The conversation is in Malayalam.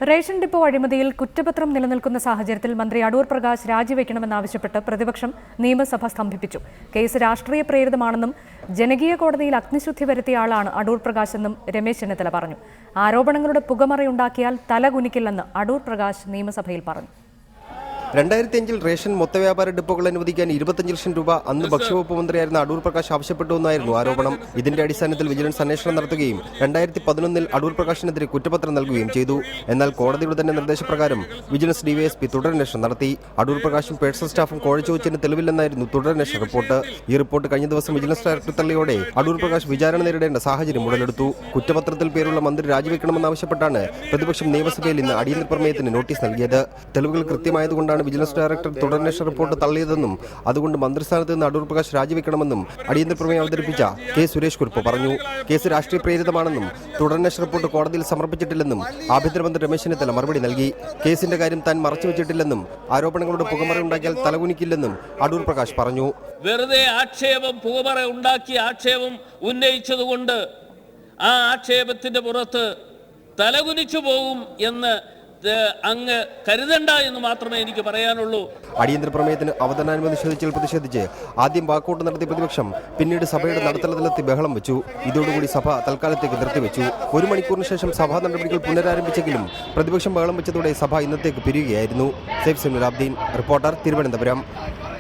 റേഷൻ ഡിപ്പോ അഴിമതിയിൽ കുറ്റപത്രം നിലനിൽക്കുന്ന സാഹചര്യത്തിൽ മന്ത്രി അടൂർ പ്രകാശ് രാജിവെക്കണമെന്നാവശ്യപ്പെട്ട് പ്രതിപക്ഷം നിയമസഭ സ്തംഭിപ്പിച്ചു. കേസ് രാഷ്ട്രീയ പ്രേരിതമാണെന്നും ജനകീയ കോടതിയിൽ അഗ്നിശുദ്ധി വരുത്തിയ ആളാണ് അടൂർ പ്രകാശ് എന്നും രമേശ് ചെന്നിത്തല പറഞ്ഞു. ആരോപണങ്ങളുടെ പുകമറയുണ്ടാക്കിയാൽ തലകുനിക്കില്ലെന്ന് അടൂർ പ്രകാശ് നിയമസഭയിൽ പറഞ്ഞു. 2005 റേഷൻ മൊത്തവ്യാപാര ഡിപ്പോകൾ അനുവദിക്കാൻ 25 ലക്ഷം രൂപ അന്ന് ഭക്ഷ്യവകുപ്പ് മന്ത്രിയായിരുന്ന അടൂർ പ്രകാശ് ആവശ്യപ്പെട്ടുവെന്നായിരുന്നു ആരോപണം. ഇതിന്റെ അടിസ്ഥാനത്തിൽ വിജിലൻസ് അന്വേഷണം നടത്തുകയും 2011 അടൂർ പ്രകാശിനെതിരെ കുറ്റപത്രം നൽകുകയും ചെയ്തു. എന്നാൽ കോടതിയുടെ തന്നെ നിർദ്ദേശപ്രകാരം വിജിലൻസ് ഡിവൈഎസ്പി തുടരന്വേഷണം നടത്തി. അടൂർ പ്രകാശും പേഴ്സണൽ സ്റ്റാഫും കോഴ ചോദിച്ചതിന് തെളിവില്ലെന്നായിരുന്നു തുടരന്വേഷണ റിപ്പോർട്ട്. ഈ റിപ്പോർട്ട് കഴിഞ്ഞ ദിവസം വിജിലൻസ് ഡയറക്ടർ തള്ളിയോടെ അടൂർ പ്രകാശ് വിചാരണ നേരിടേണ്ട സാഹചര്യം ഉടലെടുത്തു. കുറ്റപത്രത്തിൽ പേരുള്ള മന്ത്രി രാജിവെക്കണമെന്നാവശ്യപ്പെട്ടാണ് പ്രതിപക്ഷം നിയമസഭയിൽ ഇന്ന് അടിയന്തര പ്രമേയത്തിന് നോട്ടീസ് നൽകിയത്. തെളിവുകൾ കൃത്യമായതുകൊണ്ടാണ് വിജിലൻസ് ഡയറക്ടർ തുടരന്വേഷണ റിപ്പോർട്ട് തള്ളിയതെന്നും അതുകൊണ്ട് മന്ത്രിസ്ഥാനത്ത് നിന്ന് അടൂർ പ്രകാശ് രാജിവെക്കണമെന്നും അടിയന്തര പ്രമേയം അവതരിപ്പിച്ച കെ സുരേഷ് കുറുപ്പ് പറഞ്ഞു. കേസ് രാഷ്ട്രീയ പ്രേരിതമാണെന്നും തുടരന്വേഷണ റിപ്പോർട്ട് കോടതിയിൽ സമർപ്പിച്ചിട്ടില്ലെന്നും ആഭ്യന്തരമന്ത്രി രമേശ് ചെന്നിത്തല മറുപടി നൽകി. കേസിന്റെ കാര്യം താൻ മറച്ചുവെച്ചിട്ടില്ലെന്നും ആരോപണങ്ങളുടെ പുകമറയുണ്ടാക്കിയാൽ തലകുനിക്കില്ലെന്നും അടൂർ പ്രകാശ് പറഞ്ഞു. വെറുതെ ആക്ഷേപം പുകമറ ഉണ്ടാക്കി ആക്ഷേപം ഉന്നയിച്ചതുകൊണ്ട് ആ ആക്ഷേപത്തിന്റെ പുറത്ത് തലകുനിച്ചു പോകും എന്ന് അങ്ങ് കരുതണ്ട എന്ന് മാത്രമേ എനിക്ക് പറയാനുള്ളൂ. അടിയന്തര പ്രമേയത്തിന് അവതരണാനുമതി നിഷേധിച്ചതിൽ പ്രതിഷേധിച്ച് ആദ്യം വാക്കൌട്ട് നടത്തിയ പ്രതിപക്ഷം പിന്നീട് സഭയുടെ നടുത്തളത്തിലെത്തി ബഹളം വെച്ചു. ഇതോടുകൂടി സഭ തൽക്കാലത്തേക്ക് നിർത്തിവെച്ചു. 1 മണിക്കൂറിന് ശേഷം സഭാ നടപടികൾ പുനരാരംഭിച്ചെങ്കിലും പ്രതിപക്ഷം ബഹളം വെച്ചതോടെ സഭ ഇന്നത്തേക്ക് പിരിയുകയായിരുന്നു. സൈഫ് സിനുലാബ്ദീൻ, റിപ്പോർട്ടർ, തിരുവനന്തപുരം.